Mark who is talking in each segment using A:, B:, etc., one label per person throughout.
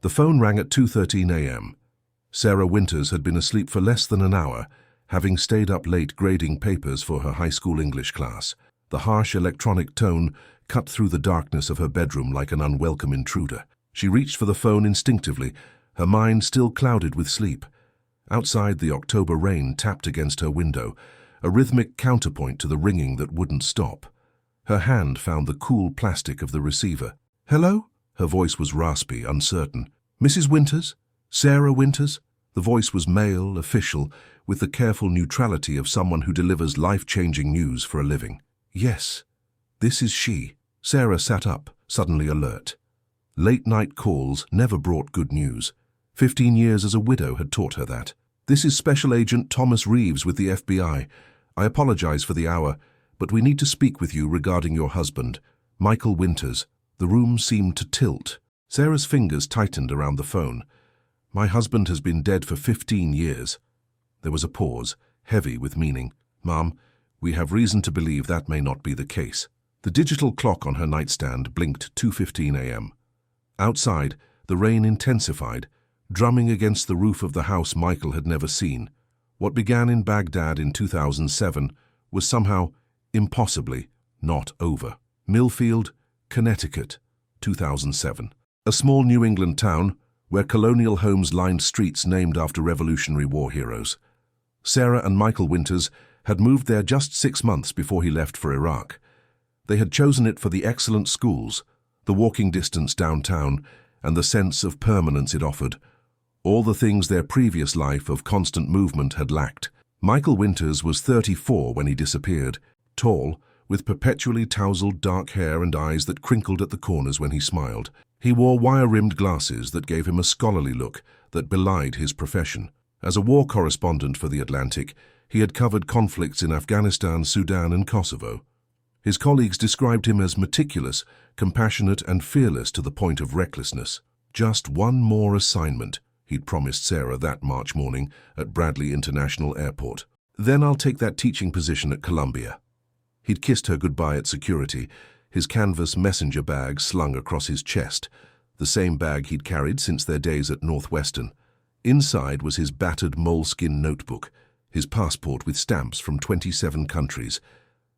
A: The phone rang at 2:13 a.m. Sarah Winters had been asleep for less than an hour, having stayed up late grading papers for her high school English class. The harsh electronic tone cut through the darkness of her bedroom like an unwelcome intruder. She reached for the phone instinctively, her mind still clouded with sleep. Outside, the October rain tapped against her window, a rhythmic counterpoint to the ringing that wouldn't stop. Her hand found the cool plastic of the receiver. "Hello?" Her voice was raspy, uncertain. "Mrs. Winters? Sarah Winters?" The voice was male, official, with the careful neutrality of someone who delivers life-changing news for a living. "Yes, this is she." Sarah sat up, suddenly alert. Late-night calls never brought good news. 15 years as a widow had taught her that. "This is Special Agent Thomas Reeves with the FBI. I apologize for the hour, but we need to speak with you regarding your husband, Michael Winters." The room seemed to tilt. Sarah's fingers tightened around the phone. "My husband has been dead for 15 years. There was a pause, heavy with meaning. "Ma'am, we have reason to believe that may not be the case." The digital clock on her nightstand blinked 2:15 a.m. Outside, the rain intensified, drumming against the roof of the house Michael had never seen. What began in Baghdad in 2007 was somehow, impossibly, not over. Millfield, Connecticut, 2007. A small New England town where colonial homes lined streets named after Revolutionary War heroes. Sarah and Michael Winters had moved there just 6 months before he left for Iraq. They had chosen it for the excellent schools, the walking distance downtown, and the sense of permanence it offered. All the things their previous life of constant movement had lacked. Michael Winters was 34 when he disappeared, tall, with perpetually tousled dark hair and eyes that crinkled at the corners when he smiled. He wore wire-rimmed glasses that gave him a scholarly look that belied his profession. As a war correspondent for The Atlantic, he had covered conflicts in Afghanistan, Sudan, and Kosovo. His colleagues described him as meticulous, compassionate, and fearless to the point of recklessness. "Just one more assignment," he'd promised Sarah that March morning at Bradley International Airport. "Then I'll take that teaching position at Columbia." He'd kissed her goodbye at security, his canvas messenger bag slung across his chest, the same bag he'd carried since their days at Northwestern. Inside was his battered moleskin notebook, his passport with stamps from 27 countries,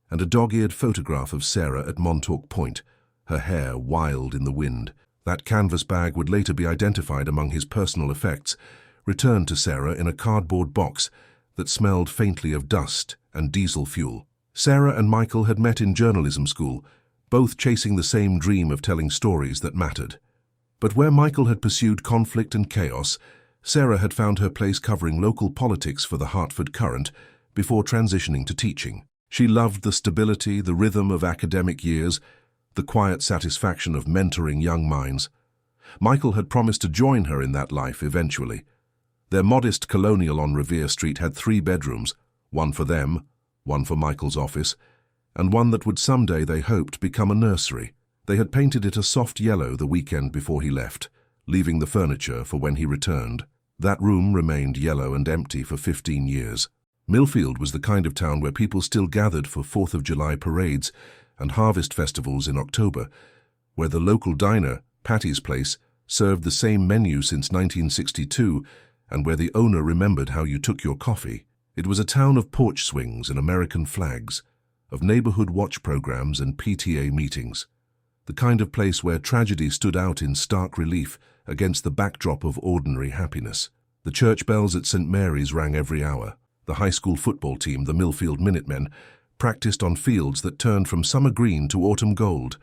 A: and a dog-eared photograph of Sarah at Montauk Point, her hair wild in the wind. That canvas bag would later be identified among his personal effects, returned to Sarah in a cardboard box that smelled faintly of dust and diesel fuel. Sarah and Michael had met in journalism school, both chasing the same dream of telling stories that mattered. But where Michael had pursued conflict and chaos, Sarah had found her place covering local politics for the Hartford Courant before transitioning to teaching. She loved the stability, the rhythm of academic years, the quiet satisfaction of mentoring young minds. Michael had promised to join her in that life eventually. Their modest colonial on Revere Street had 3 bedrooms, one for them, one for Michael's office, and one that would someday, they hoped, become a nursery. They had painted it a soft yellow the weekend before he left, leaving the furniture for when he returned. That room remained yellow and empty for 15 years. Millfield was the kind of town where people still gathered for 4th of July parades and harvest festivals in October, where the local diner, Patty's Place, served the same menu since 1962, and where the owner remembered how you took your coffee. It was a town of porch swings and American flags, of neighborhood watch programs and PTA meetings, the kind of place where tragedy stood out in stark relief against the backdrop of ordinary happiness. The church bells at St. Mary's rang every hour. The high school football team, the Millfield Minutemen, practiced on fields that turned from summer green to autumn gold.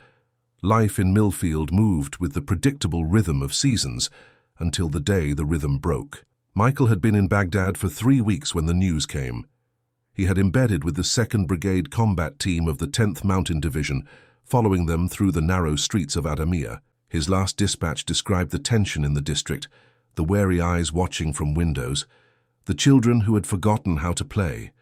A: Life in Millfield moved with the predictable rhythm of seasons until the day the rhythm broke. Michael had been in Baghdad for 3 weeks when the news came. He had embedded with the 2nd Brigade combat team of the 10th Mountain Division, following them through the narrow streets of Adamiyah. His last dispatch described the tension in the district, the wary eyes watching from windows, the children who had forgotten how to play.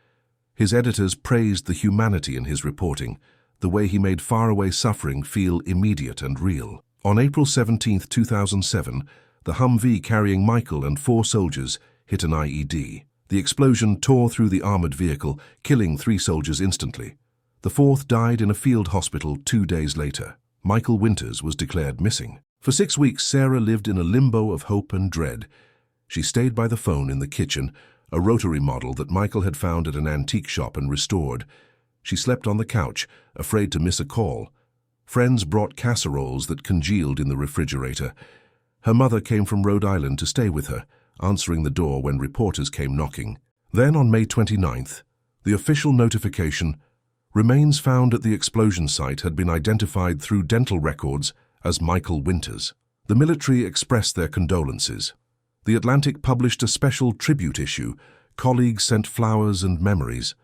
A: His editors praised the humanity in his reporting, the way he made faraway suffering feel immediate and real. On April 17, 2007, the Humvee carrying Michael and 4 soldiers hit an IED. The explosion tore through the armored vehicle, killing 3 soldiers instantly. The 4th died in a field hospital 2 days later. Michael Winters was declared missing. For 6 weeks, Sarah lived in a limbo of hope and dread. She stayed by the phone in the kitchen, a rotary model that Michael had found at an antique shop and restored. She slept on the couch, afraid to miss a call. Friends brought casseroles that congealed in the refrigerator. Her mother came from Rhode Island to stay with her, answering the door when reporters came knocking. Then on May 29th, the official notification: remains found at the explosion site had been identified through dental records as Michael Winters. The military expressed their condolences. The Atlantic published a special tribute issue. Colleagues sent flowers and memories.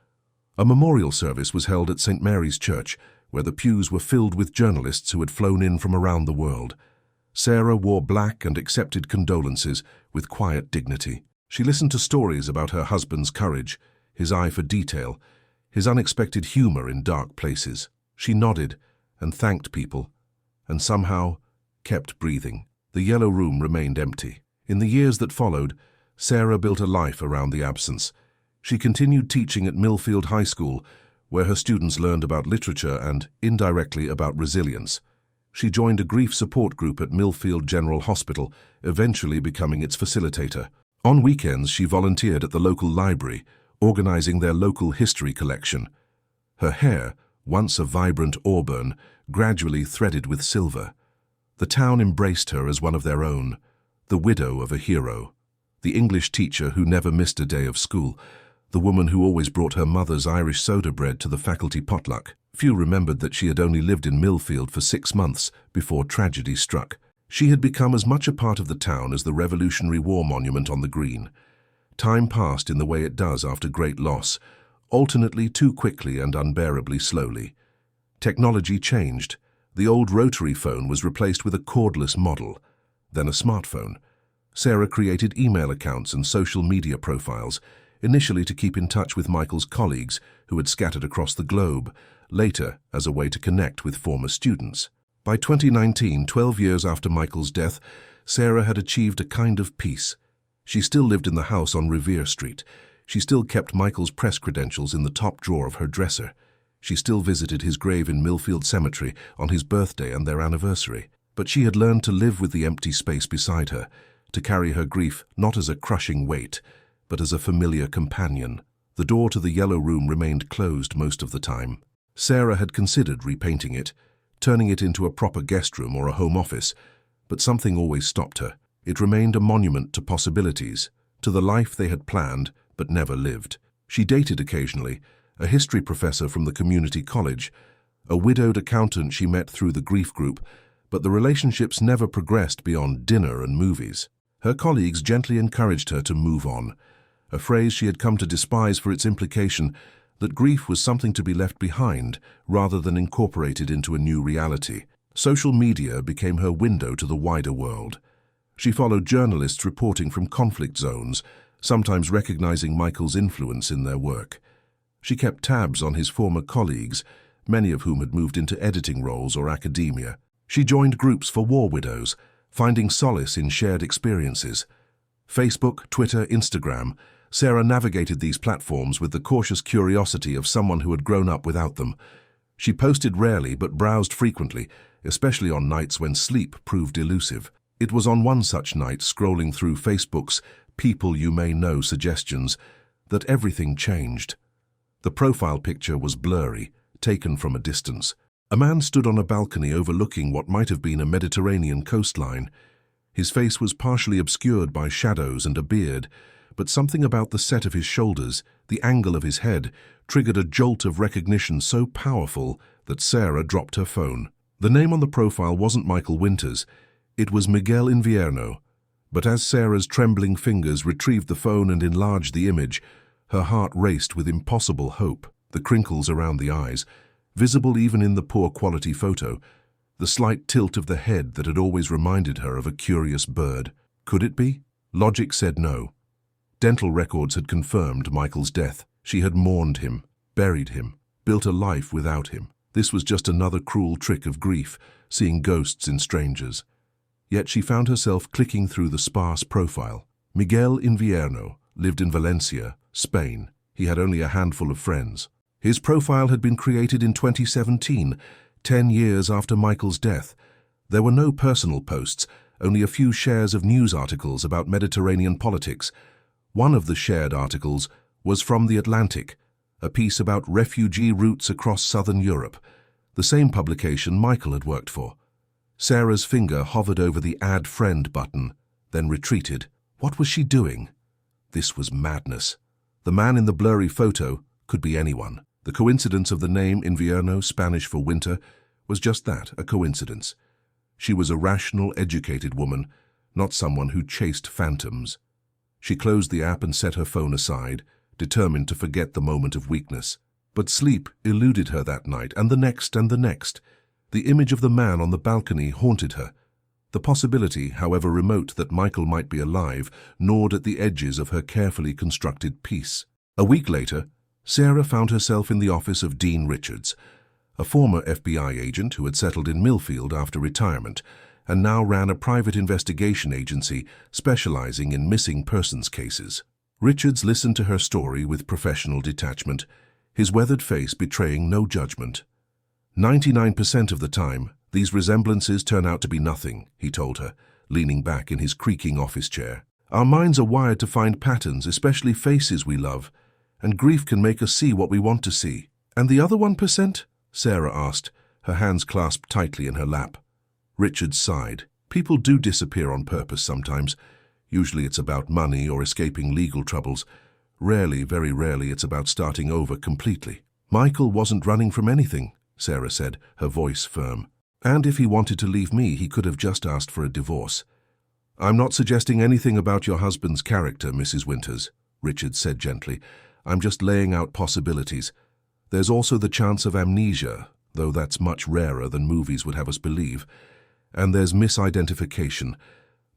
A: A memorial service was held at St. Mary's Church, where the pews were filled with journalists who had flown in from around the world. Sarah wore black and accepted condolences with quiet dignity. She listened to stories about her husband's courage, his eye for detail, his unexpected humor in dark places. She nodded and thanked people, and somehow kept breathing. The yellow room remained empty. In the years that followed, Sarah built a life around the absence. She continued teaching at Millfield High School, where her students learned about literature and, indirectly, about resilience. She joined a grief support group at Millfield General Hospital, eventually becoming its facilitator. On weekends, she volunteered at the local library, organizing their local history collection. Her hair, once a vibrant auburn, gradually threaded with silver. The town embraced her as one of their own, the widow of a hero, the English teacher who never missed a day of school, the woman who always brought her mother's Irish soda bread to the faculty potluck. Few remembered that she had only lived in Millfield for 6 months before tragedy struck. She had become as much a part of the town as the Revolutionary War monument on the green. Time passed in the way it does after great loss, alternately too quickly and unbearably slowly. Technology changed. The old rotary phone was replaced with a cordless model, then a smartphone. Sarah created email accounts and social media profiles, initially to keep in touch with Michael's colleagues who had scattered across the globe, later as a way to connect with former students. By 2019, 12 years after Michael's death, Sarah had achieved a kind of peace. She still lived in the house on Revere Street. She still kept Michael's press credentials in the top drawer of her dresser. She still visited his grave in Millfield Cemetery on his birthday and their anniversary. But she had learned to live with the empty space beside her, to carry her grief not as a crushing weight, but as a familiar companion. The door to the yellow room remained closed most of the time. Sarah had considered repainting it, turning it into a proper guest room or a home office, but something always stopped her. It remained a monument to possibilities, to the life they had planned but never lived. She dated occasionally, a history professor from the community college, a widowed accountant she met through the grief group, but the relationships never progressed beyond dinner and movies. Her colleagues gently encouraged her to move on, a phrase she had come to despise for its implication that grief was something to be left behind rather than incorporated into a new reality. Social media became her window to the wider world. She followed journalists reporting from conflict zones, sometimes recognizing Michael's influence in their work. She kept tabs on his former colleagues, many of whom had moved into editing roles or academia. She joined groups for war widows, finding solace in shared experiences. Facebook, Twitter, Instagram. Sarah navigated these platforms with the cautious curiosity of someone who had grown up without them. She posted rarely but browsed frequently, especially on nights when sleep proved elusive. It was on one such night, scrolling through Facebook's People You May Know suggestions, that everything changed. The profile picture was blurry, taken from a distance. A man stood on a balcony overlooking what might have been a Mediterranean coastline. His face was partially obscured by shadows and a beard, but something about the set of his shoulders, the angle of his head, triggered a jolt of recognition so powerful that Sarah dropped her phone. The name on the profile wasn't Michael Winters, it was Miguel Invierno. But as Sarah's trembling fingers retrieved the phone and enlarged the image, her heart raced with impossible hope. The crinkles around the eyes, visible even in the poor quality photo, the slight tilt of the head that had always reminded her of a curious bird. Could it be? Logic said no. Dental records had confirmed Michael's death. She had mourned him, buried him, built a life without him. This was just another cruel trick of grief, seeing ghosts in strangers. Yet she found herself clicking through the sparse profile. Miguel Invierno lived in Valencia, Spain. He had only a handful of friends. His profile had been created in 2017, 10 years after Michael's death. There were no personal posts, only a few shares of news articles about Mediterranean politics. One of the shared articles was from The Atlantic, a piece about refugee routes across southern Europe, the same publication Michael had worked for. Sarah's finger hovered over the Add Friend button, then retreated. What was she doing? This was madness. The man in the blurry photo could be anyone. The coincidence of the name Invierno, Spanish for winter, was just that, a coincidence. She was a rational, educated woman, not someone who chased phantoms. She closed the app and set her phone aside, determined to forget the moment of weakness. But sleep eluded her that night, and the next and the next. The image of the man on the balcony haunted her. The possibility, however remote, that Michael might be alive gnawed at the edges of her carefully constructed peace. A week later, Sarah found herself in the office of Dean Richards, a former FBI agent who had settled in Millfield after retirement and now ran a private investigation agency specializing in missing persons cases. Richards listened to her story with professional detachment, his weathered face betraying no judgment. 99% of the time, these resemblances turn out to be nothing, he told her, leaning back in his creaking office chair. Our minds are wired to find patterns, especially faces we love, and grief can make us see what we want to see. And the other 1%? Sarah asked, her hands clasped tightly in her lap. Richards sighed. People do disappear on purpose sometimes. Usually it's about money or escaping legal troubles. Rarely, very rarely, it's about starting over completely. Michael wasn't running from anything, Sarah said, her voice firm. And if he wanted to leave me, he could have just asked for a divorce. I'm not suggesting anything about your husband's character, Mrs. Winters, Richards said gently. I'm just laying out possibilities. There's also the chance of amnesia, though that's much rarer than movies would have us believe. And there's misidentification,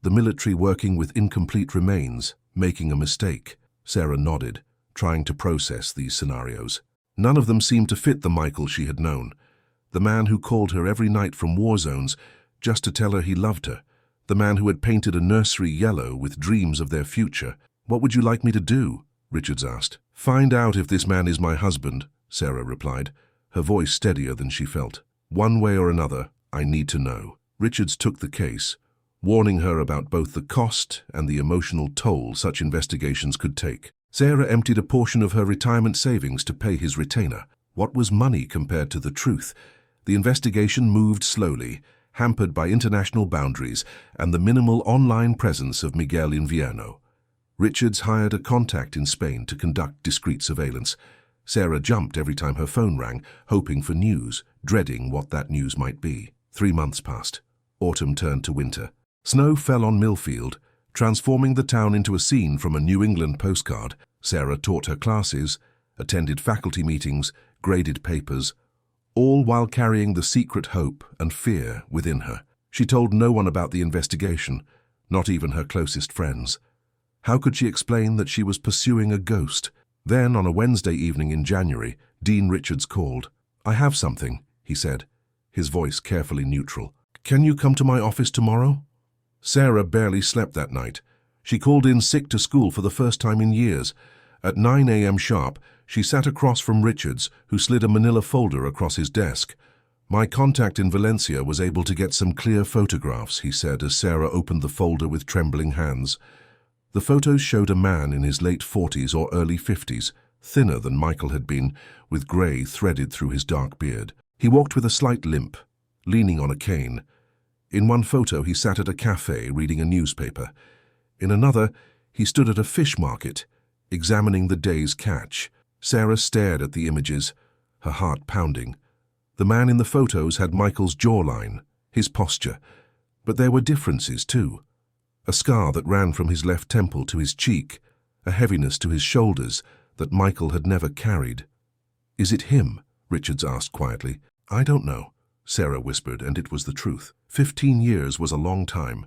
A: the military working with incomplete remains, making a mistake. Sarah nodded, trying to process these scenarios. None of them seemed to fit the Michael she had known. The man who called her every night from war zones just to tell her he loved her. The man who had painted a nursery yellow with dreams of their future. What would you like me to do? Richards asked. Find out if this man is my husband, Sarah replied, her voice steadier than she felt. One way or another, I need to know. Richards took the case, warning her about both the cost and the emotional toll such investigations could take. Sarah emptied a portion of her retirement savings to pay his retainer. What was money compared to the truth? The investigation moved slowly, hampered by international boundaries and the minimal online presence of Miguel Invierno. Richards hired a contact in Spain to conduct discreet surveillance. Sarah jumped every time her phone rang, hoping for news, dreading what that news might be. 3 months passed. Autumn turned to winter. Snow fell on Millfield, transforming the town into a scene from a New England postcard. Sarah taught her classes, attended faculty meetings, graded papers, all while carrying the secret hope and fear within her. She told no one about the investigation, not even her closest friends. How could she explain that she was pursuing a ghost? Then, on a Wednesday evening in January, Dean Richards called. I have something, he said, his voice carefully neutral. Can you come to my office tomorrow? Sarah barely slept that night. She called in sick to school for the first time in years. At 9 a.m. sharp, she sat across from Richards, who slid a manila folder across his desk. My contact in Valencia was able to get some clear photographs, he said as Sarah opened the folder with trembling hands. The photos showed a man in his late 40s or early 50s, thinner than Michael had been, with grey threaded through his dark beard. He walked with a slight limp, leaning on a cane. In one photo, he sat at a cafe reading a newspaper. In another, he stood at a fish market, examining the day's catch. Sarah stared at the images, her heart pounding. The man in the photos had Michael's jawline, his posture, but there were differences too. A scar that ran from his left temple to his cheek, a heaviness to his shoulders that Michael had never carried. Is it him? Richards asked quietly. I don't know, Sarah whispered, and it was the truth. 15 years was a long time.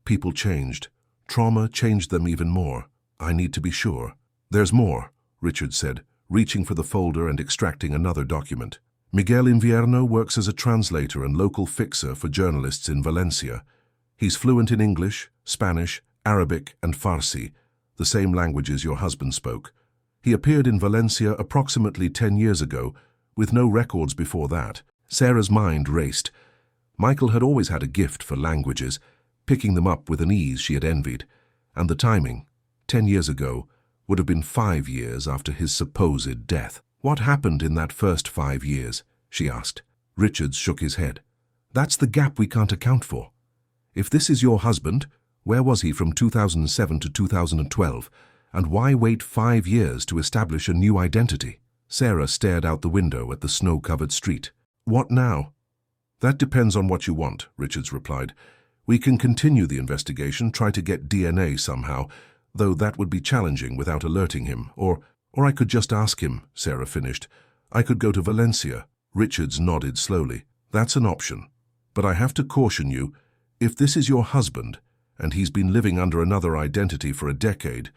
A: People changed. Trauma changed them even more. I need to be sure. There's more, Richards said, reaching for the folder and extracting another document. Miguel Invierno works as a translator and local fixer for journalists in Valencia. He's fluent in English, Spanish, Arabic, and Farsi, the same languages your husband spoke. He appeared in Valencia approximately 10 years ago, with no records before that. Sarah's mind raced. Michael had always had a gift for languages, picking them up with an ease she had envied, and the timing, 10 years ago, would have been 5 years after his supposed death. "What happened in that first 5 years?" she asked. Richards shook his head. "That's the gap we can't account for. If this is your husband, where was he from 2007 to 2012, and why wait 5 years to establish a new identity?" Sarah stared out the window at the snow-covered street. "What now?" "That depends on what you want," Richards replied. "We can continue the investigation, try to get DNA somehow, though that would be challenging without alerting him. Or I could just ask him," Sarah finished. "I could go to Valencia." Richards nodded slowly. "That's an option. But I have to caution you, if this is your husband, and he's been living under another identity for a decade,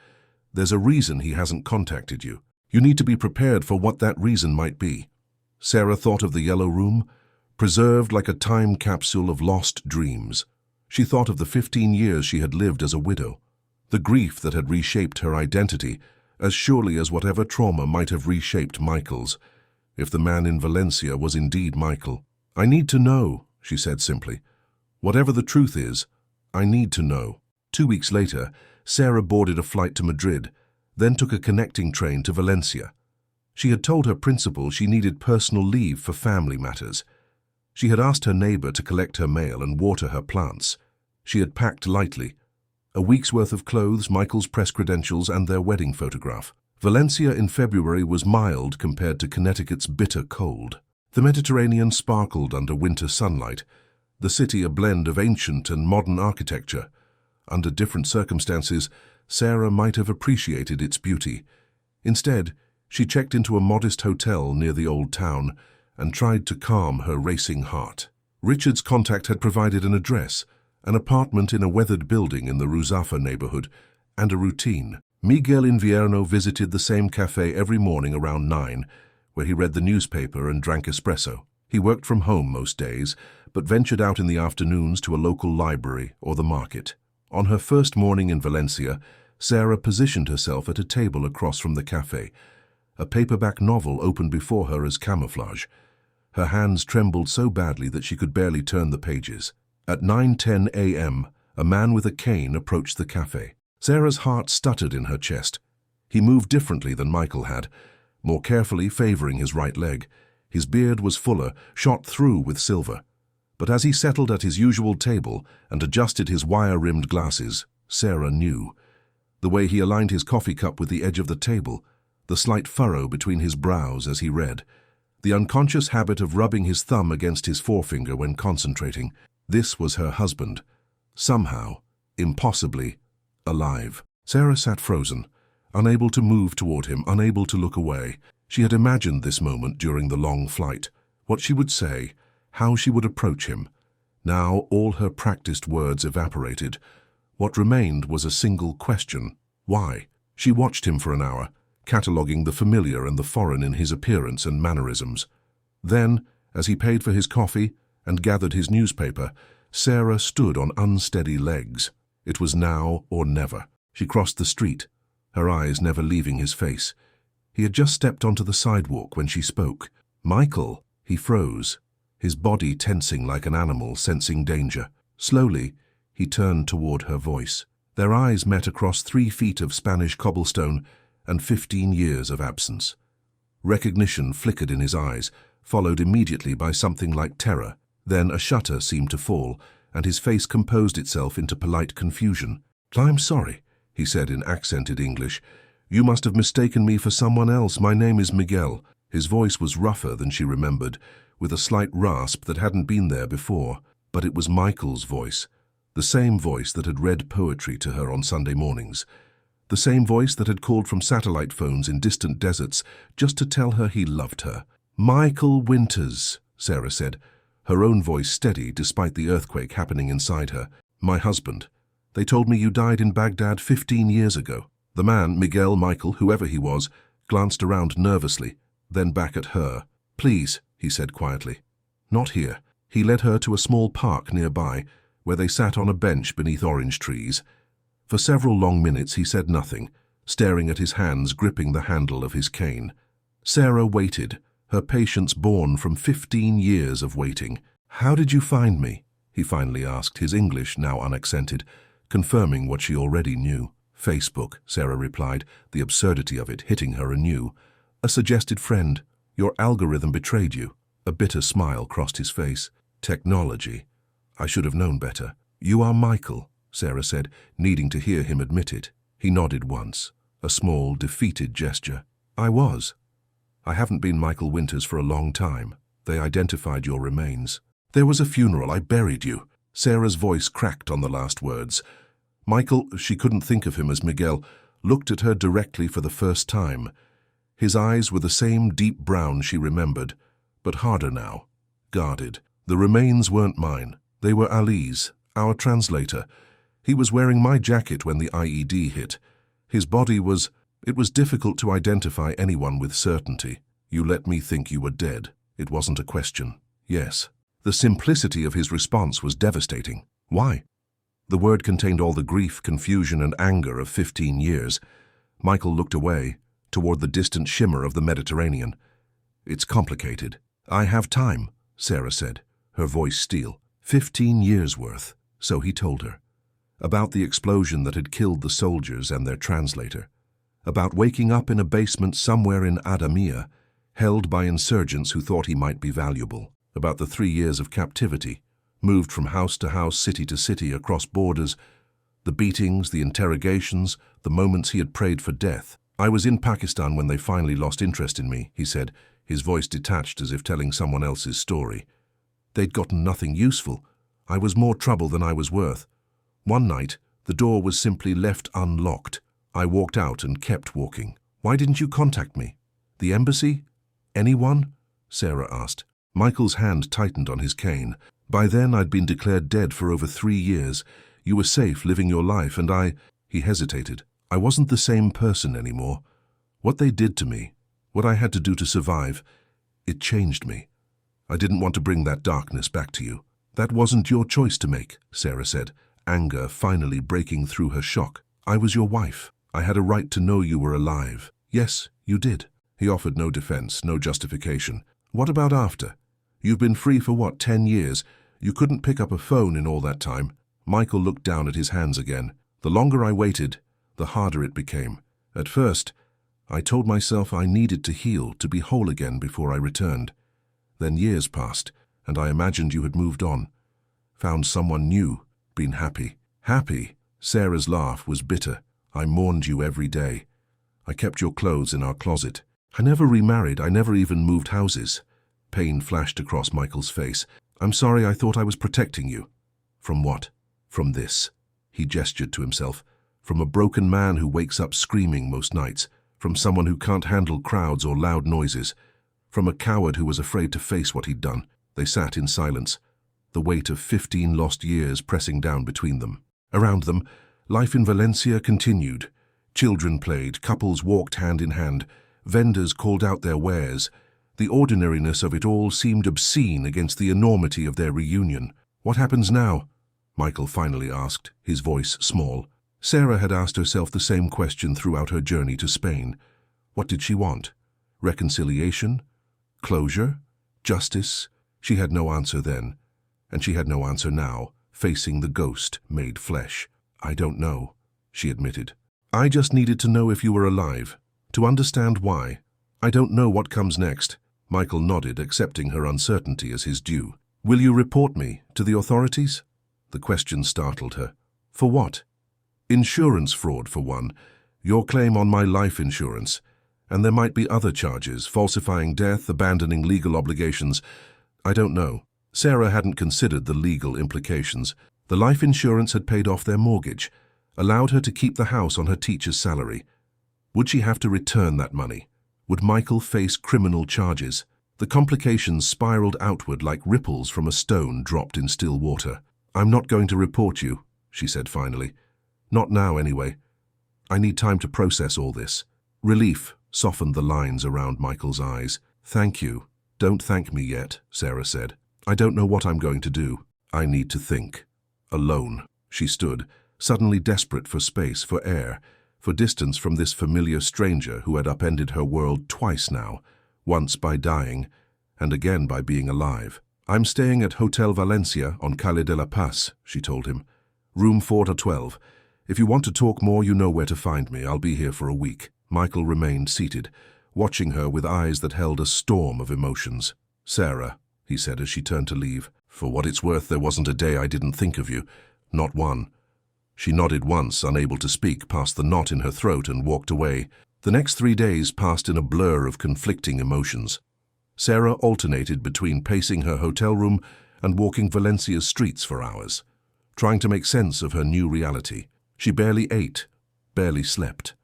A: there's a reason he hasn't contacted you. You need to be prepared for what that reason might be." Sarah thought of the yellow room, preserved like a time capsule of lost dreams. She thought of the 15 years she had lived as a widow, the grief that had reshaped her identity, as surely as whatever trauma might have reshaped Michael's, if the man in Valencia was indeed Michael. "I need to know," she said simply. "Whatever the truth is, I need to know." 2 weeks later, Sarah boarded a flight to Madrid, then took a connecting train to Valencia. She had told her principal she needed personal leave for family matters. She had asked her neighbor to collect her mail and water her plants. She had packed lightly: a week's worth of clothes, Michael's press credentials, and their wedding photograph. Valencia in February was mild compared to Connecticut's bitter cold. The Mediterranean sparkled under winter sunlight, the city a blend of ancient and modern architecture. Under different circumstances, Sarah might have appreciated its beauty. Instead, she checked into a modest hotel near the old town and tried to calm her racing heart. Richard's contact had provided an address, an apartment in a weathered building in the Ruzafa neighborhood, and a routine. Miguel Invierno visited the same cafe every morning around 9, where he read the newspaper and drank espresso. He worked from home most days, but ventured out in the afternoons to a local library or the market. On her first morning in Valencia, Sarah positioned herself at a table across from the cafe. A paperback novel opened before her as camouflage. Her hands trembled so badly that she could barely turn the pages. At 9:10 a.m., a man with a cane approached the cafe. Sarah's heart stuttered in her chest. He moved differently than Michael had, more carefully favoring his right leg. His beard was fuller, shot through with silver. But as he settled at his usual table and adjusted his wire-rimmed glasses, Sarah knew. The way he aligned his coffee cup with the edge of the table, the slight furrow between his brows as he read, the unconscious habit of rubbing his thumb against his forefinger when concentrating. This was her husband. Somehow, impossibly, alive. Sarah sat frozen, unable to move toward him, unable to look away. She had imagined this moment during the long flight, what she would say, how she would approach him. Now all her practiced words evaporated. What remained was a single question: why? She watched him for an hour, cataloguing the familiar and the foreign in his appearance and mannerisms. Then, as he paid for his coffee and gathered his newspaper, Sarah stood on unsteady legs. It was now or never. She crossed the street, her eyes never leaving his face. He had just stepped onto the sidewalk when she spoke. "Michael!" He froze, his body tensing like an animal sensing danger. Slowly, he turned toward her voice. Their eyes met across 3 feet of Spanish cobblestone and 15 years of absence. Recognition flickered in his eyes, followed immediately by something like terror. Then a shutter seemed to fall, and his face composed itself into polite confusion. "I'm sorry," he said in accented English. "You must have mistaken me for someone else. My name is Miguel." His voice was rougher than she remembered, with a slight rasp that hadn't been there before. But it was Michael's voice, the same voice that had read poetry to her on Sunday mornings, the same voice that had called from satellite phones in distant deserts just to tell her he loved her. "Michael Winters," Sarah said, her own voice steady despite the earthquake happening inside her. "My husband. They told me you died in Baghdad 15 years ago." The man, Miguel, Michael, whoever he was, glanced around nervously, then back at her. "Please," he said quietly. "Not here." He led her to a small park nearby, where they sat on a bench beneath orange trees. For several long minutes he said nothing, staring at his hands gripping the handle of his cane. Sarah waited, her patience born from 15 years of waiting. "How did you find me?" he finally asked, his English now unaccented, confirming what she already knew. "Facebook," Sarah replied, the absurdity of it hitting her anew. "A suggested friend. Your algorithm betrayed you." A bitter smile crossed his face. "Technology. I should have known better." "You are Michael," Sarah said, needing to hear him admit it. He nodded once, a small, defeated gesture. "I was. I haven't been Michael Winters for a long time. They identified your remains. There was a funeral. I buried you." Sarah's voice cracked on the last words. Michael, she couldn't think of him as Miguel, looked at her directly for the first time. His eyes were the same deep brown she remembered, but harder now, guarded. "The remains weren't mine. They were Ali's, our translator. He was wearing my jacket when the IED hit. His body was... It was difficult to identify anyone with certainty. You let me think you were dead. It wasn't a question." "Yes." The simplicity of his response was devastating. "Why?" The word contained all the grief, confusion, and anger of 15 years. Michael looked away, toward the distant shimmer of the Mediterranean. "It's complicated." "I have time," Sarah said, her voice steel. 15 years' worth, so he told her. About the explosion that had killed the soldiers and their translator. About waking up in a basement somewhere in Adamia, held by insurgents who thought he might be valuable. About the 3 years of captivity, moved from house to house, city to city, across borders. The beatings, the interrogations, the moments he had prayed for death. "I was in Pakistan when they finally lost interest in me," he said, his voice detached as if telling someone else's story. "They'd gotten nothing useful. I was more trouble than I was worth. One night, the door was simply left unlocked. I walked out and kept walking. Why didn't you contact me? The embassy? Anyone?" Sarah asked. Michael's hand tightened on his cane. "By then I'd been declared dead for over 3 years. You were safe, living your life, and I..." He hesitated. "I wasn't the same person anymore. What they did to me, what I had to do to survive, it changed me. I didn't want to bring that darkness back to you." "That wasn't your choice to make," Sarah said, anger finally breaking through her shock. "I was your wife. I had a right to know you were alive." "Yes, you did." He offered no defense, no justification. "What about after? You've been free for what, 10 years? You couldn't pick up a phone in all that time." Michael looked down at his hands again. "The longer I waited, the harder it became. At first, I told myself I needed to heal, to be whole again before I returned. Then years passed, and I imagined you had moved on. Found someone new, been happy." "Happy?" Sarah's laugh was bitter. "I mourned you every day. I kept your clothes in our closet. I never remarried, I never even moved houses." Pain flashed across Michael's face. "I'm sorry, I thought I was protecting you." "From what?" "From this." He gestured to himself. "From a broken man who wakes up screaming most nights. From someone who can't handle crowds or loud noises. From a coward who was afraid to face what he'd done." They sat in silence, the weight of 15 lost years pressing down between them. Around them, life in Valencia continued. Children played, couples walked hand in hand, vendors called out their wares. The ordinariness of it all seemed obscene against the enormity of their reunion. "What happens now?" Michael finally asked, his voice small. Sarah had asked herself the same question throughout her journey to Spain. What did she want? Reconciliation? Closure? Justice? She had no answer then, and she had no answer now, facing the ghost made flesh. "I don't know," she admitted. "I just needed to know if you were alive, to understand why. I don't know what comes next." Michael nodded, accepting her uncertainty as his due. "Will you report me to the authorities?" The question startled her. "For what?" "Insurance fraud, for one. Your claim on my life insurance. And there might be other charges, falsifying death, abandoning legal obligations. I don't know." Sarah hadn't considered the legal implications. The life insurance had paid off their mortgage, allowed her to keep the house on her teacher's salary. Would she have to return that money? Would Michael face criminal charges? The complications spiraled outward like ripples from a stone dropped in still water. "I'm not going to report you," she said finally. "Not now, anyway. I need time to process all this." Relief softened the lines around Michael's eyes. "Thank you. Don't thank me yet," Sarah said. "I don't know what I'm going to do. I need to think." Alone, she stood, suddenly desperate for space, for air, for distance from this familiar stranger who had upended her world twice now, once by dying, and again by being alive. I'm staying at Hotel Valencia on Calle de la Paz, she told him. Room 4 to 12. If you want to talk more, you know where to find me. I'll be here for a week. Michael remained seated, watching her with eyes that held a storm of emotions. Sarah, he said as she turned to leave, for what it's worth, there wasn't a day I didn't think of you. Not one. She nodded once, unable to speak, past the knot in her throat, and walked away. The next 3 days passed in a blur of conflicting emotions. Sarah alternated between pacing her hotel room and walking Valencia's streets for hours, trying to make sense of her new reality. She barely ate, barely slept.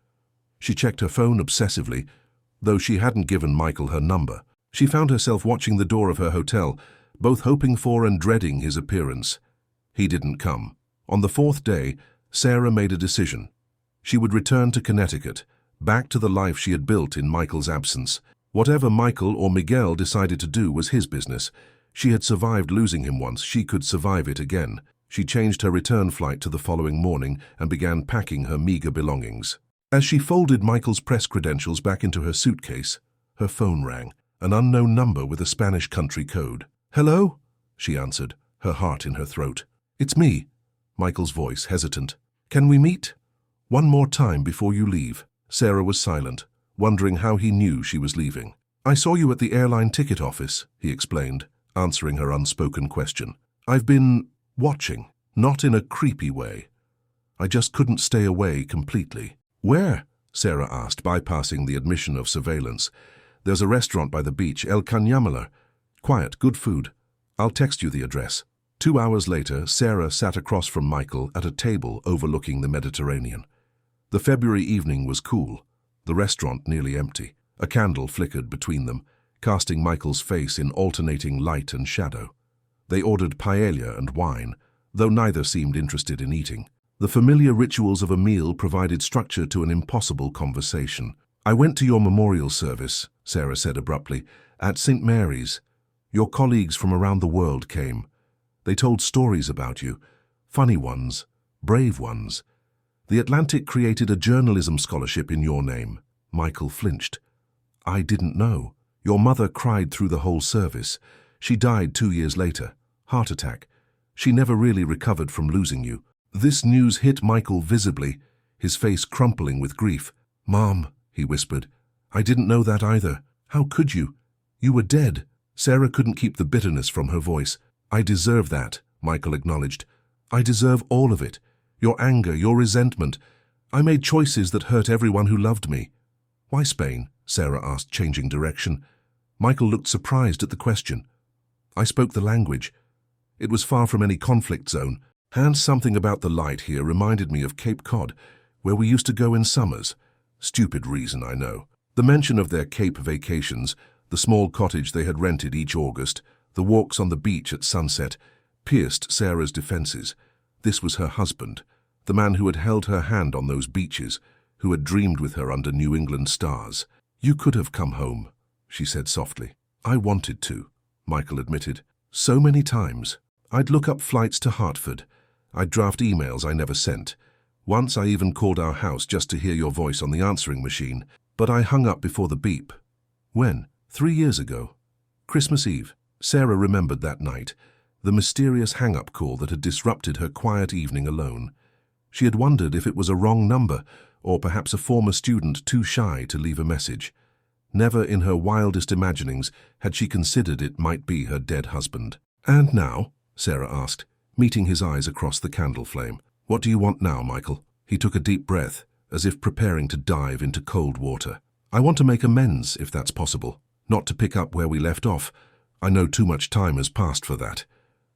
A: She checked her phone obsessively, though she hadn't given Michael her number. She found herself watching the door of her hotel, both hoping for and dreading his appearance. He didn't come. On the 4th day, Sarah made a decision. She would return to Connecticut, back to the life she had built in Michael's absence. Whatever Michael or Miguel decided to do was his business. She had survived losing him once. She could survive it again. She changed her return flight to the following morning and began packing her meager belongings. As she folded Michael's press credentials back into her suitcase, her phone rang, an unknown number with a Spanish country code. "Hello?" she answered, her heart in her throat. "It's me," Michael's voice hesitant. "Can we meet? One more time before you leave." Sarah was silent, wondering how he knew she was leaving. "I saw you at the airline ticket office," he explained, answering her unspoken question. "I've been watching, not in a creepy way. I just couldn't stay away completely." "Where?" Sarah asked, bypassing the admission of surveillance. "There's a restaurant by the beach, El Cañamélar. Quiet, good food. I'll text you the address." 2 hours later, Sarah sat across from Michael at a table overlooking the Mediterranean. The February evening was cool, the restaurant nearly empty. A candle flickered between them, casting Michael's face in alternating light and shadow. They ordered paella and wine, though neither seemed interested in eating. The familiar rituals of a meal provided structure to an impossible conversation. "I went to your memorial service," Sarah said abruptly, "at St. Mary's. Your colleagues from around the world came. They told stories about you, funny ones, brave ones. The Atlantic created a journalism scholarship in your name." Michael flinched. "I didn't know. Your mother cried through the whole service. She died 2 years later. Heart attack. She never really recovered from losing you." This news hit Michael visibly, his face crumpling with grief. "Mom," he whispered, "I didn't know that either. How could you? You were dead." Sarah couldn't keep the bitterness from her voice. "I deserve that," Michael acknowledged. "I deserve all of it. Your anger, your resentment. I made choices that hurt everyone who loved me." "Why Spain?" Sarah asked, changing direction. Michael looked surprised at the question. "I spoke the language. It was far from any conflict zone. And something about the light here reminded me of Cape Cod, where we used to go in summers. Stupid reason, I know." The mention of their Cape vacations, the small cottage they had rented each August, the walks on the beach at sunset, pierced Sarah's defenses. This was her husband, the man who had held her hand on those beaches, who had dreamed with her under New England stars. "You could have come home," she said softly. "I wanted to," Michael admitted. "So many times. I'd look up flights to Hartford. I'd draft emails I never sent. Once I even called our house just to hear your voice on the answering machine, but I hung up before the beep." "When?" 3 years ago. Christmas Eve." Sarah remembered that night, the mysterious hang-up call that had disrupted her quiet evening alone. She had wondered if it was a wrong number, or perhaps a former student too shy to leave a message. Never in her wildest imaginings had she considered it might be her dead husband. "And now?" Sarah asked, meeting his eyes across the candle flame. "What do you want now, Michael?" He took a deep breath, as if preparing to dive into cold water. "I want to make amends, if that's possible. Not to pick up where we left off. I know too much time has passed for that.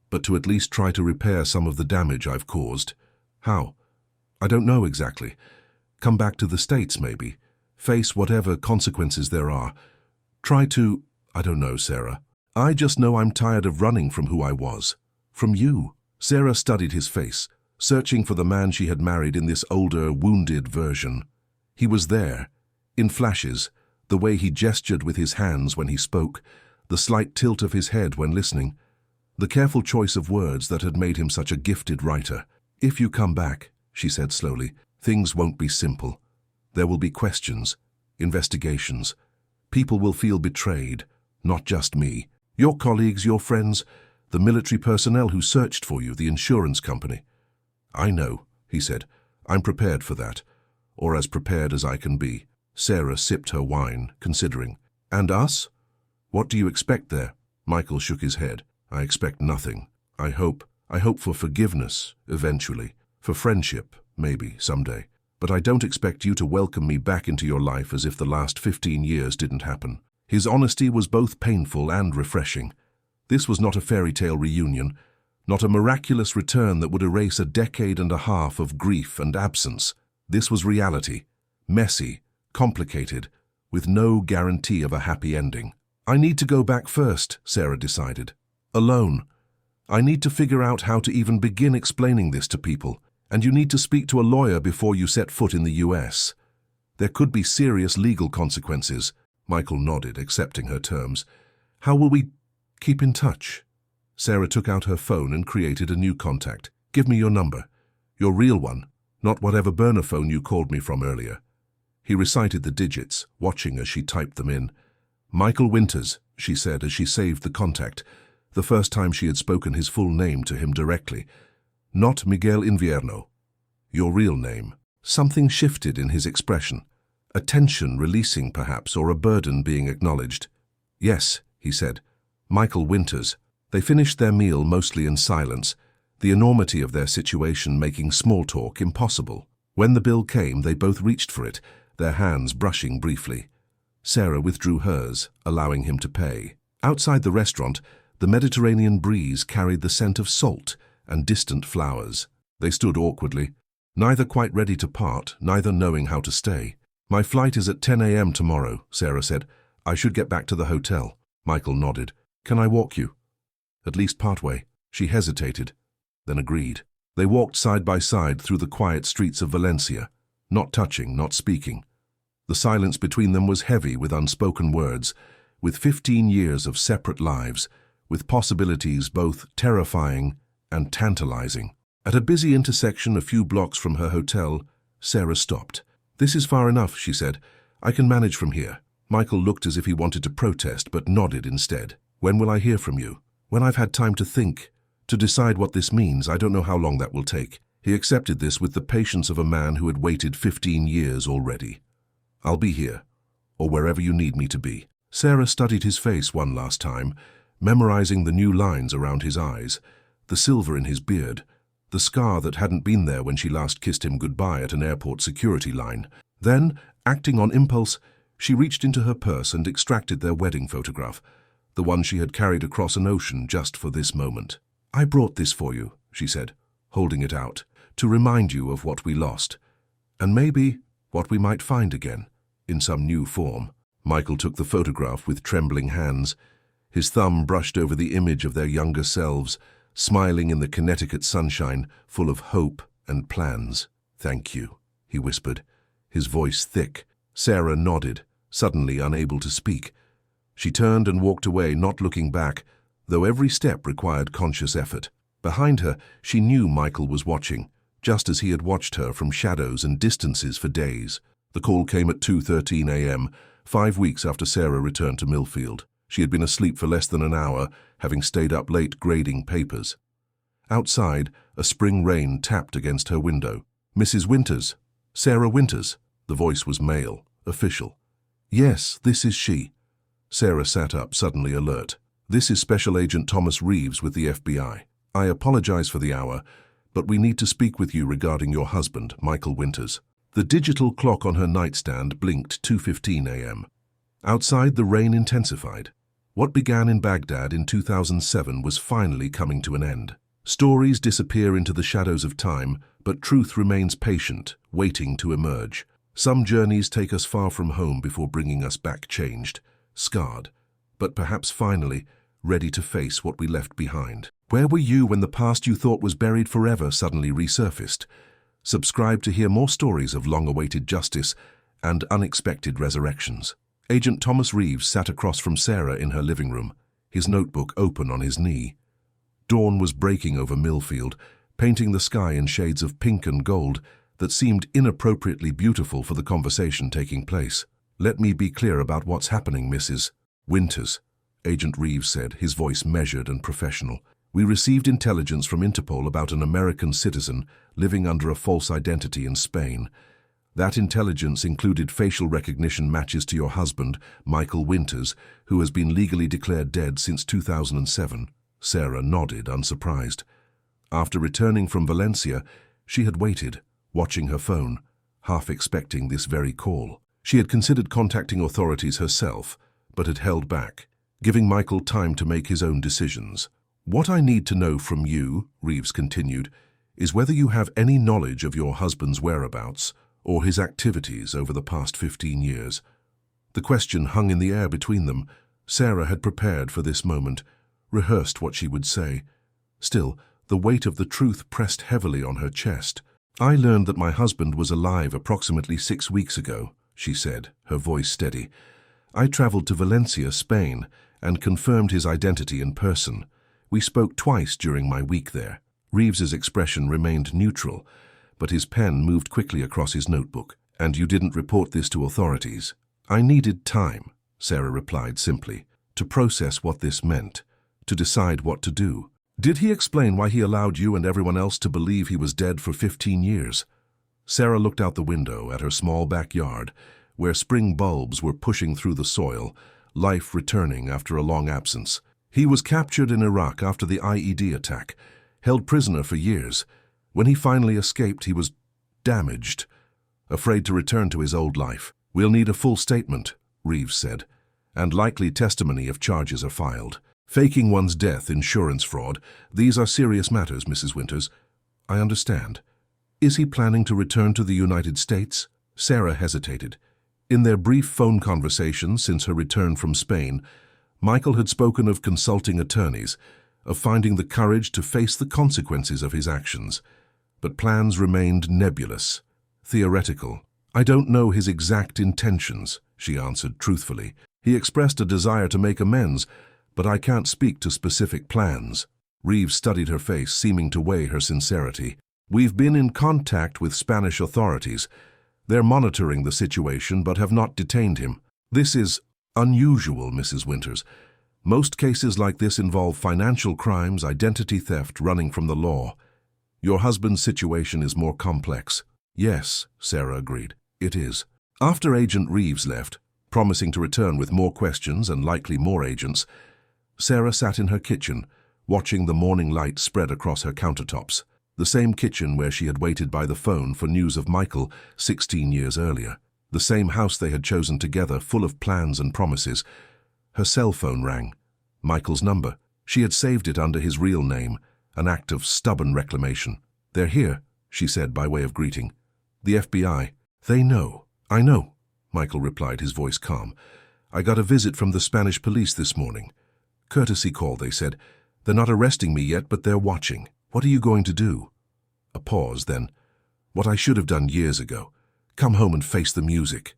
A: But to at least try to repair some of the damage I've caused." "How?" "I don't know exactly. Come back to the States, maybe. Face whatever consequences there are. Try to... I don't know, Sarah. I just know I'm tired of running from who I was. From you." Sarah studied his face, searching for the man she had married in this older, wounded version. He was there, in flashes, the way he gestured with his hands when he spoke, the slight tilt of his head when listening, the careful choice of words that had made him such a gifted writer. "If you come back," she said slowly, "things won't be simple. There will be questions, investigations. People will feel betrayed, not just me. Your colleagues, your friends, the military personnel who searched for you, the insurance company. I know, he said. I'm prepared for that, or as prepared as I can be. Sarah sipped her wine, considering. And us? What do you expect there? Michael shook his head. I expect nothing. I hope for forgiveness, eventually. For friendship, maybe, someday. But I don't expect you to welcome me back into your life as if the last 15 years didn't happen. His honesty was both painful and refreshing. This was not a fairy tale reunion, not a miraculous return that would erase a decade and a half of grief and absence. This was reality, messy, complicated, with no guarantee of a happy ending. I need to go back first, Sarah decided. Alone. I need to figure out how to even begin explaining this to people, and you need to speak to a lawyer before you set foot in the US. There could be serious legal consequences. Michael nodded, accepting her terms. How will we keep in touch? Sarah took out her phone and created a new contact. Give me your number. Your real one, not whatever burner phone you called me from earlier. He recited the digits, watching as she typed them in. Michael Winters, she said as she saved the contact, the first time she had spoken his full name to him directly. Not Miguel Invierno. Your real name. Something shifted in his expression. A tension releasing, perhaps, or a burden being acknowledged. Yes, he said. Michael Winters. They finished their meal mostly in silence, the enormity of their situation making small talk impossible. When the bill came, they both reached for it, their hands brushing briefly. Sarah withdrew hers, allowing him to pay. Outside the restaurant, the Mediterranean breeze carried the scent of salt and distant flowers. They stood awkwardly, neither quite ready to part, neither knowing how to stay. My flight is at 10 a.m. tomorrow, Sarah said. I should get back to the hotel. Michael nodded. Can I walk you? At least partway. She hesitated, then agreed. They walked side by side through the quiet streets of Valencia, not touching, not speaking. The silence between them was heavy with unspoken words, with 15 years of separate lives, with possibilities both terrifying and tantalizing. At a busy intersection a few blocks from her hotel, Sarah stopped. This is far enough, she said. I can manage from here. Michael looked as if he wanted to protest, but nodded instead. When will I hear from you? When I've had time to think, to decide what this means. I don't know how long that will take. He accepted this with the patience of a man who had waited 15 years already. I'll be here, or wherever you need me to be. Sarah studied his face one last time, memorizing the new lines around his eyes, the silver in his beard, the scar that hadn't been there when she last kissed him goodbye at an airport security line. Then, acting on impulse, she reached into her purse and extracted their wedding photograph, the one she had carried across an ocean just for this moment. I brought this for you, she said, holding it out, to remind you of what we lost, and maybe what we might find again, in some new form. Michael took the photograph with trembling hands. His thumb brushed over the image of their younger selves, smiling in the Connecticut sunshine, full of hope and plans. Thank you, he whispered, his voice thick. Sarah nodded, suddenly unable to speak. She turned and walked away, not looking back, though every step required conscious effort. Behind her, she knew Michael was watching, just as he had watched her from shadows and distances for days. The call came at 2:13 a.m., 5 weeks after Sarah returned to Millfield. She had been asleep for less than an hour, having stayed up late grading papers. Outside, a spring rain tapped against her window. Mrs. Winters. Sarah Winters. The voice was male, official. Yes, this is she. Sarah sat up, suddenly alert. This is Special Agent Thomas Reeves with the FBI. I apologize for the hour, but we need to speak with you regarding your husband, Michael Winters. The digital clock on her nightstand blinked 2:15 a.m. Outside, the rain intensified. What began in Baghdad in 2007 was finally coming to an end. Stories disappear into the shadows of time, but truth remains patient, waiting to emerge. Some journeys take us far from home before bringing us back changed, scarred, but perhaps finally ready to face what we left behind. Where were you when the past you thought was buried forever suddenly resurfaced? Subscribe to hear more stories of long-awaited justice and unexpected resurrections. Agent Thomas Reeves sat across from Sarah in her living room, his notebook open on his knee. Dawn was breaking over Millfield, painting the sky in shades of pink and gold that seemed inappropriately beautiful for the conversation taking place. Let me be clear about what's happening, Mrs. Winters, Agent Reeves said, his voice measured and professional. "We received intelligence from Interpol about an American citizen living under a false identity in Spain. That intelligence included facial recognition matches to your husband, Michael Winters, who has been legally declared dead since 2007. Sarah nodded, unsurprised. After returning from Valencia, she had waited, watching her phone, half expecting this very call. She had considered contacting authorities herself, but had held back, giving Michael time to make his own decisions. "What I need to know from you," Reeves continued, "is whether you have any knowledge of your husband's whereabouts or his activities over the past 15 years. The question hung in the air between them. Sarah had prepared for this moment, rehearsed what she would say. Still, the weight of the truth pressed heavily on her chest. "I learned that my husband was alive approximately 6 weeks ago," she said, her voice steady. "I traveled to Valencia, Spain, and confirmed his identity in person. We spoke twice during my week there." Reeves's expression remained neutral, but his pen moved quickly across his notebook. "And you didn't report this to authorities?" "I needed time," Sarah replied simply, "to process what this meant, to decide what to do." "Did he explain why he allowed you and everyone else to believe he was dead for 15 years? Sarah looked out the window at her small backyard, where spring bulbs were pushing through the soil, life returning after a long absence. "He was captured in Iraq after the IED attack, held prisoner for years. When he finally escaped, he was damaged, afraid to return to his old life. We'll need a full statement," Reeves said, "and likely testimony if charges are filed. Faking one's death, insurance fraud, these are serious matters, Mrs. Winters." "I understand. Is he planning to return to the United States?" Sarah hesitated. In their brief phone conversation since her return from Spain, Michael had spoken of consulting attorneys, of finding the courage to face the consequences of his actions. But plans remained nebulous, theoretical. "I don't know his exact intentions," she answered truthfully. "He expressed a desire to make amends, but I can't speak to specific plans." Reeves studied her face, seeming to weigh her sincerity. "We've been in contact with Spanish authorities. They're monitoring the situation but have not detained him. This is unusual, Mrs. Winters. Most cases like this involve financial crimes, identity theft, running from the law. Your husband's situation is more complex." "Yes," Sarah agreed, "it is." After Agent Reeves left, promising to return with more questions and likely more agents, Sarah sat in her kitchen, watching the morning light spread across her countertops. The same kitchen where she had waited by the phone for news of Michael 16 years earlier. The same house they had chosen together, full of plans and promises. Her cell phone rang. Michael's number. She had saved it under his real name, an act of stubborn reclamation. "They're here," she said by way of greeting. "The FBI." "They know." "I know," Michael replied, his voice calm. "I got a visit from the Spanish police this morning. Courtesy call, they said. They're not arresting me yet, but they're watching. What are you going to do?" A pause, then. "What I should have done years ago. Come home and face the music."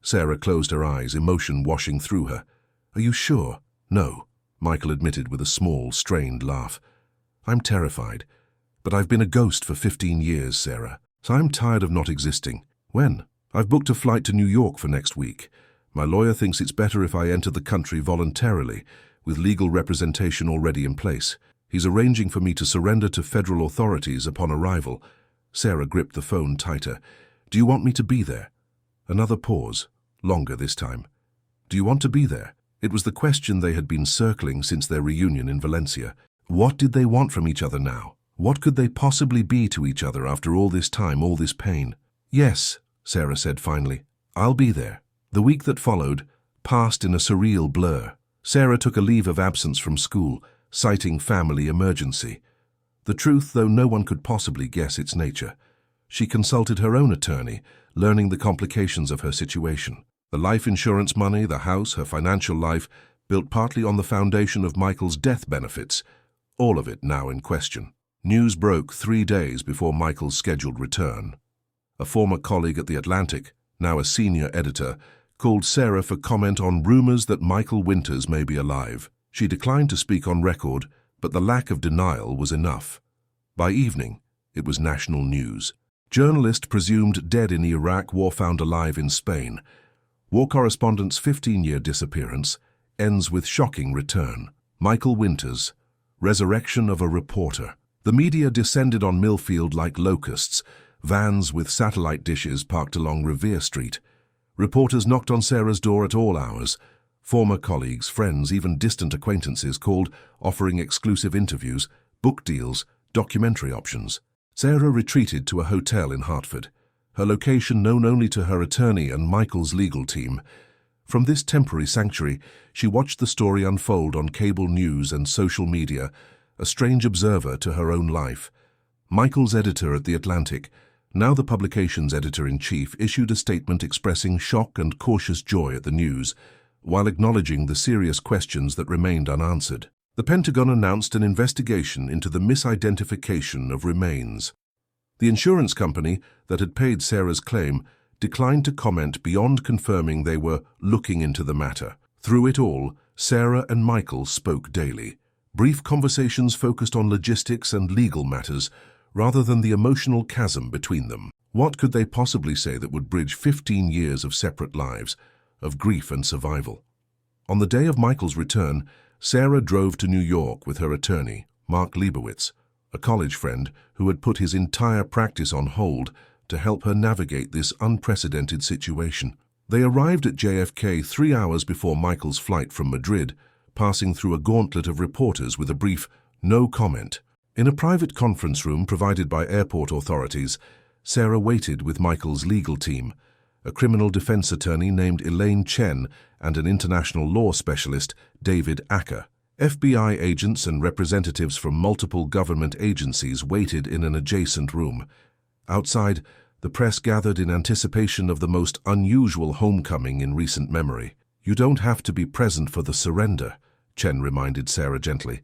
A: Sarah closed her eyes, emotion washing through her. "Are you sure?" "No," Michael admitted with a small, strained laugh. "I'm terrified. But I've been a ghost for 15 years, Sarah. So I'm tired of not existing." "When?" "I've booked a flight to New York for next week. My lawyer thinks it's better if I enter the country voluntarily, with legal representation already in place. He's arranging for me to surrender to federal authorities upon arrival." Sarah gripped the phone tighter. "Do you want me to be there?" Another pause, longer this time. "Do you want to be there?" It was the question they had been circling since their reunion in Valencia. What did they want from each other now? What could they possibly be to each other after all this time, all this pain? "Yes," Sarah said finally. "I'll be there." The week that followed passed in a surreal blur. Sarah took a leave of absence from school, citing family emergency. The truth, though no one could possibly guess its nature. She consulted her own attorney, learning the complications of her situation. The life insurance money, the house, her financial life, built partly on the foundation of Michael's death benefits, all of it now in question. News broke 3 days before Michael's scheduled return. A former colleague at The Atlantic, now a senior editor, called Sarah for comment on rumors that Michael Winters may be alive. She declined to speak on record, but the lack of denial was enough. By evening, it was national news. Journalist presumed dead in Iraq, war found alive in Spain. War correspondent's 15-year disappearance. ends with shocking return. Michael Winters, resurrection of a reporter. The media descended on Millfield like locusts, vans with satellite dishes parked along Revere Street. Reporters knocked on Sarah's door at all hours. Former colleagues, friends, even distant acquaintances called, offering exclusive interviews, book deals, documentary options. Sarah retreated to a hotel in Hartford, her location known only to her attorney and Michael's legal team. From this temporary sanctuary, she watched the story unfold on cable news and social media, a strange observer to her own life. Michael's editor at The Atlantic, now the publication's editor-in-chief, issued a statement expressing shock and cautious joy at the news, while acknowledging the serious questions that remained unanswered. The Pentagon announced an investigation into the misidentification of remains. The insurance company that had paid Sarah's claim declined to comment beyond confirming they were looking into the matter. Through it all, Sarah and Michael spoke daily. Brief conversations focused on logistics and legal matters, rather than the emotional chasm between them. What could they possibly say that would bridge 15 years of separate lives, of grief and survival? On the day of Michael's return, Sarah drove to New York with her attorney, Mark Leibowitz, a college friend who had put his entire practice on hold to help her navigate this unprecedented situation. They arrived at JFK 3 hours before Michael's flight from Madrid, passing through a gauntlet of reporters with a brief no comment. In a private conference room provided by airport authorities, Sarah waited with Michael's legal team, a criminal defense attorney named Elaine Chen and an international law specialist, David Acker. FBI agents and representatives from multiple government agencies waited in an adjacent room. Outside, the press gathered in anticipation of the most unusual homecoming in recent memory. "You don't have to be present for the surrender," Chen reminded Sarah gently.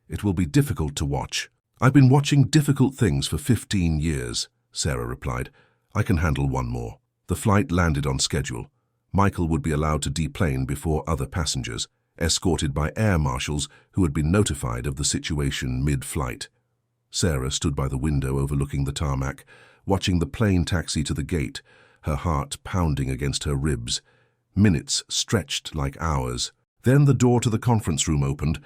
A: "It will be difficult to watch." "I've been watching difficult things for 15 years, Sarah replied. "I can handle one more." The flight landed on schedule. Michael would be allowed to deplane before other passengers, escorted by air marshals who had been notified of the situation mid-flight. Sarah stood by the window overlooking the tarmac, watching the plane taxi to the gate, her heart pounding against her ribs. Minutes stretched like hours. Then the door to the conference room opened,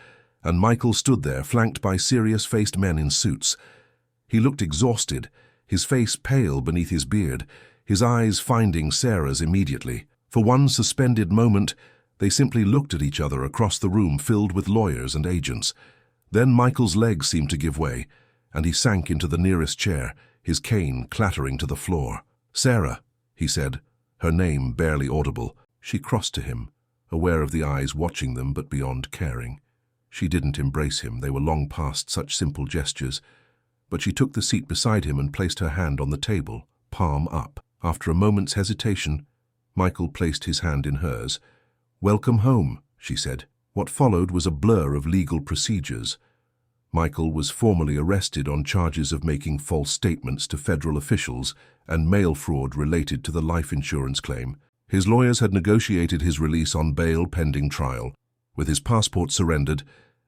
A: and Michael stood there, flanked by serious-faced men in suits. He looked exhausted, his face pale beneath his beard, his eyes finding Sarah's immediately. For one suspended moment, they simply looked at each other across the room filled with lawyers and agents. Then Michael's legs seemed to give way, and he sank into the nearest chair, his cane clattering to the floor. "Sarah," he said, her name barely audible. She crossed to him, aware of the eyes watching them but beyond caring. She didn't embrace him, they were long past such simple gestures. But she took the seat beside him and placed her hand on the table, palm up. After a moment's hesitation, Michael placed his hand in hers. "Welcome home," she said. What followed was a blur of legal procedures. Michael was formally arrested on charges of making false statements to federal officials and mail fraud related to the life insurance claim. His lawyers had negotiated his release on bail pending trial, with his passport surrendered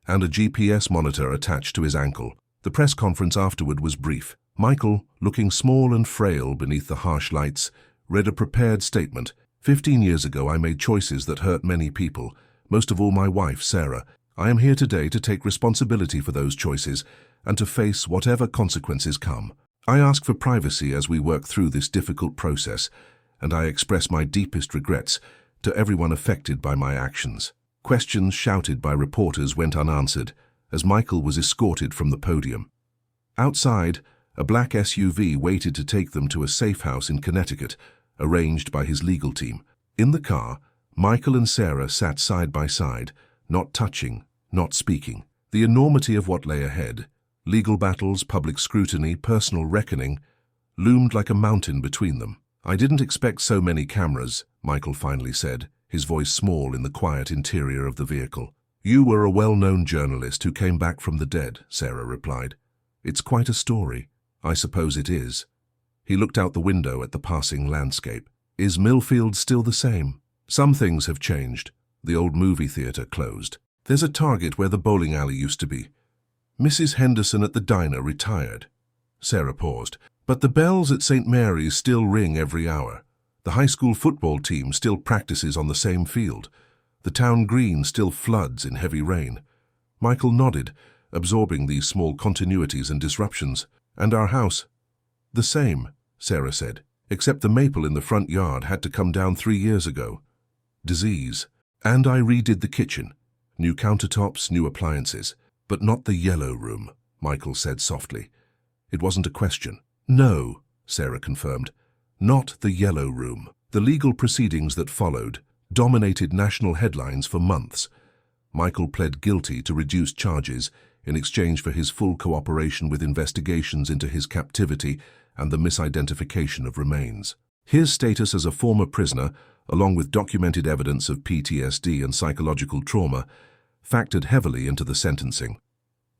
A: and a GPS monitor attached to his ankle. The press conference afterward was brief. Michael, looking small and frail beneath the harsh lights, read a prepared statement. 15 years ago I made choices that hurt many people, most of all my wife, Sarah. I am here today to take responsibility for those choices and to face whatever consequences come. I ask for privacy as we work through this difficult process, and I express my deepest regrets to everyone affected by my actions. Questions shouted by reporters went unanswered as Michael was escorted from the podium. Outside, a black SUV waited to take them to a safe house in Connecticut, arranged by his legal team. In the car, Michael and Sarah sat side by side, not touching, not speaking. The enormity of what lay ahead, legal battles, public scrutiny, personal reckoning, loomed like a mountain between them. "I didn't expect so many cameras," Michael finally said, his voice small in the quiet interior of the vehicle. "You were a well-known journalist who came back from the dead," Sarah replied. "It's quite a story." "I suppose it is." He looked out the window at the passing landscape. "Is Millfield still the same?" "Some things have changed. The old movie theater closed. There's a Target where the bowling alley used to be. Mrs. Henderson at the diner retired." Sarah paused. "But the bells at St. Mary's still ring every hour. The high school football team still practices on the same field. The town green still floods in heavy rain. Michael nodded, absorbing these small continuities and disruptions. And our house? The same, Sarah said, except the maple in the front yard had to come down 3 years ago. Disease. And I redid the kitchen. New countertops, new appliances. But not the yellow room, Michael said softly. It wasn't a question. No, Sarah confirmed. Not the yellow room. The legal proceedings that followed dominated national headlines for months. Michael pled guilty to reduced charges in exchange for his full cooperation with investigations into his captivity and the misidentification of remains. His status as a former prisoner, along with documented evidence of PTSD and psychological trauma, factored heavily into the sentencing.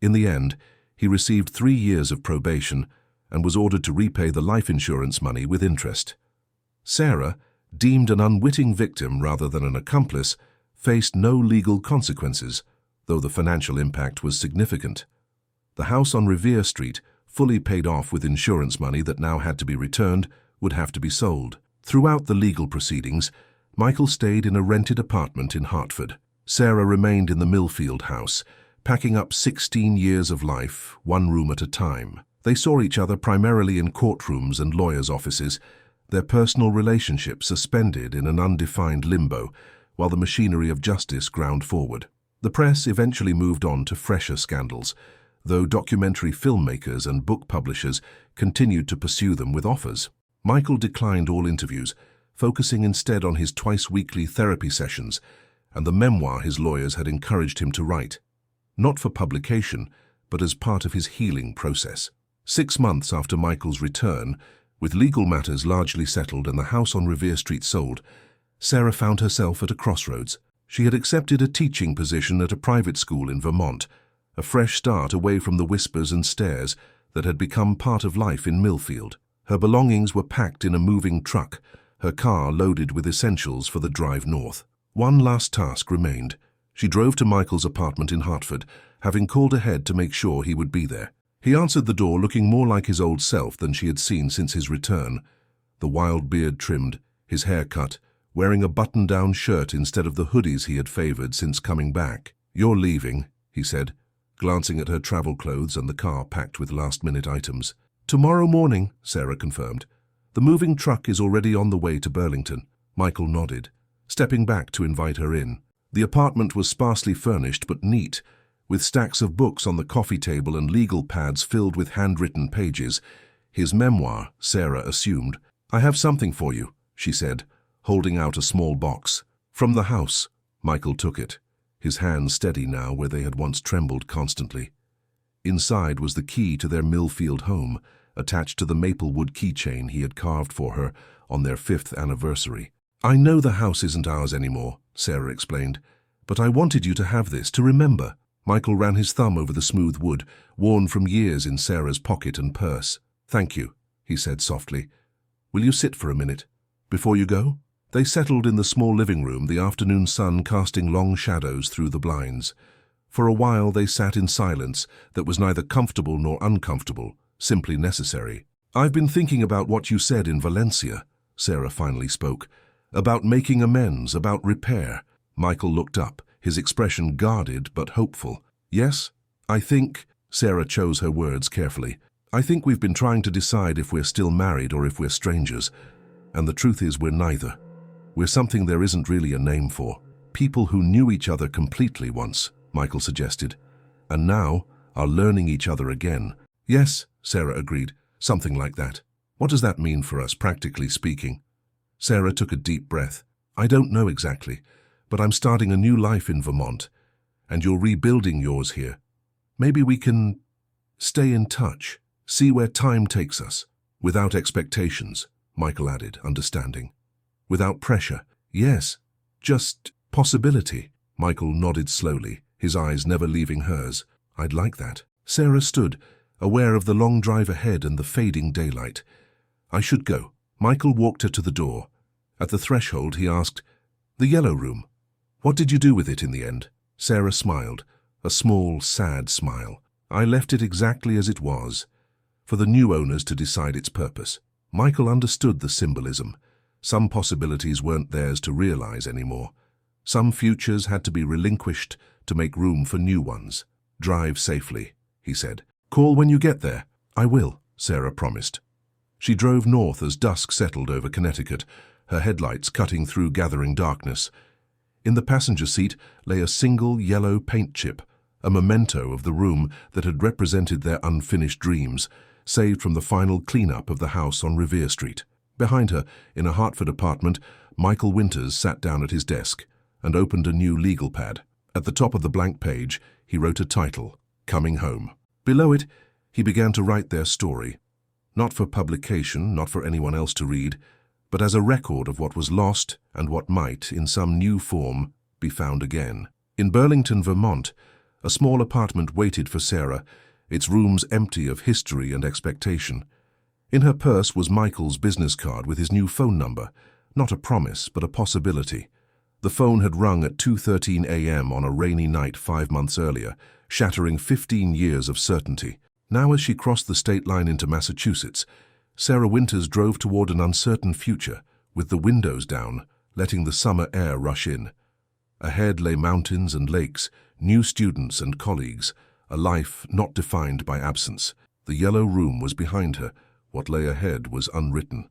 A: In the end, he received 3 years of probation and was ordered to repay the life insurance money with interest. Sarah, deemed an unwitting victim rather than an accomplice, faced no legal consequences, though the financial impact was significant. The house on Revere Street, fully paid off with insurance money that now had to be returned, would have to be sold. Throughout the legal proceedings, Michael stayed in a rented apartment in Hartford. Sarah remained in the Millfield house, packing up 16 years of life, 1 room at a time. They saw each other primarily in courtrooms and lawyers' offices, their personal relationship suspended in an undefined limbo, while the machinery of justice ground forward. The press eventually moved on to fresher scandals, though documentary filmmakers and book publishers continued to pursue them with offers. Michael declined all interviews, focusing instead on his twice-weekly therapy sessions and the memoir his lawyers had encouraged him to write, not for publication, but as part of his healing process. 6 months after Michael's return, with legal matters largely settled and the house on Revere Street sold, Sarah found herself at a crossroads. She had accepted a teaching position at a private school in Vermont, a fresh start away from the whispers and stares that had become part of life in Millfield. Her belongings were packed in a moving truck, her car loaded with essentials for the drive north. One last task remained. She drove to Michael's apartment in Hartford, having called ahead to make sure he would be there. He answered the door looking more like his old self than she had seen since his return. The wild beard trimmed, his hair cut, wearing a button-down shirt instead of the hoodies he had favored since coming back. "You're leaving," he said, glancing at her travel clothes and the car packed with last-minute items. "Tomorrow morning," Sarah confirmed. "The moving truck is already on the way to Burlington." Michael nodded, stepping back to invite her in. The apartment was sparsely furnished but neat, with stacks of books on the coffee table and legal pads filled with handwritten pages. His memoir, Sarah assumed. "I have something for you," she said, holding out a small box. "From the house." Michael took it, his hands steady now where they had once trembled constantly. Inside was the key to their Millfield home, attached to the maple wood keychain he had carved for her on their 5th anniversary. "I know the house isn't ours anymore," Sarah explained, "but I wanted you to have this, to remember." Michael ran his thumb over the smooth wood, worn from years in Sarah's pocket and purse. "Thank you," he said softly. "Will you sit for a minute? Before you go?" They settled in the small living room, the afternoon sun casting long shadows through the blinds. For a while they sat in silence that was neither comfortable nor uncomfortable, simply necessary. "I've been thinking about what you said in Valencia," Sarah finally spoke. "About making amends, about repair." Michael looked up, his expression guarded but hopeful. "Yes, I think," Sarah chose her words carefully, "I think we've been trying to decide if we're still married or if we're strangers. And the truth is we're neither. We're something there isn't really a name for. People who knew each other completely once," Michael suggested, "and now are learning each other again." "Yes," Sarah agreed, "something like that." "What does that mean for us, practically speaking?" Sarah took a deep breath. "I don't know exactly, but I'm starting a new life in Vermont, and you're rebuilding yours here. Maybe we can stay in touch, see where time takes us, without expectations," Michael added, understanding. "Without pressure." "Yes, just possibility." Michael nodded slowly, his eyes never leaving hers. "I'd like that." Sarah stood, aware of the long drive ahead and the fading daylight. "I should go." Michael walked her to the door. At the threshold he asked, "The yellow room, what did you do with it in the end?" Sarah smiled, a small, sad smile. "I left it exactly as it was, for the new owners to decide its purpose." Michael understood the symbolism. Some possibilities weren't theirs to realize anymore. Some futures had to be relinquished to make room for new ones. "Drive safely," he said. "Call when you get there." "I will," Sarah promised. She drove north as dusk settled over Connecticut, her headlights cutting through gathering darkness. In the passenger seat lay a single yellow paint chip, a memento of the room that had represented their unfinished dreams, saved from the final cleanup of the house on Revere Street. Behind her, in a Hartford apartment, Michael Winters sat down at his desk and opened a new legal pad. At the top of the blank page, he wrote a title, "Coming Home." Below it, he began to write their story, not for publication, not for anyone else to read, but as a record of what was lost and what might, in some new form, be found again. In Burlington, Vermont, a small apartment waited for Sarah, its rooms empty of history and expectation. In her purse was Michael's business card with his new phone number, not a promise, but a possibility. The phone had rung at 2:13 a.m. on a rainy night 5 months earlier, shattering 15 years of certainty. Now, as she crossed the state line into Massachusetts, Sarah Winters drove toward an uncertain future, with the windows down, letting the summer air rush in. Ahead lay mountains and lakes, new students and colleagues, a life not defined by absence. The yellow room was behind her. What lay ahead was unwritten.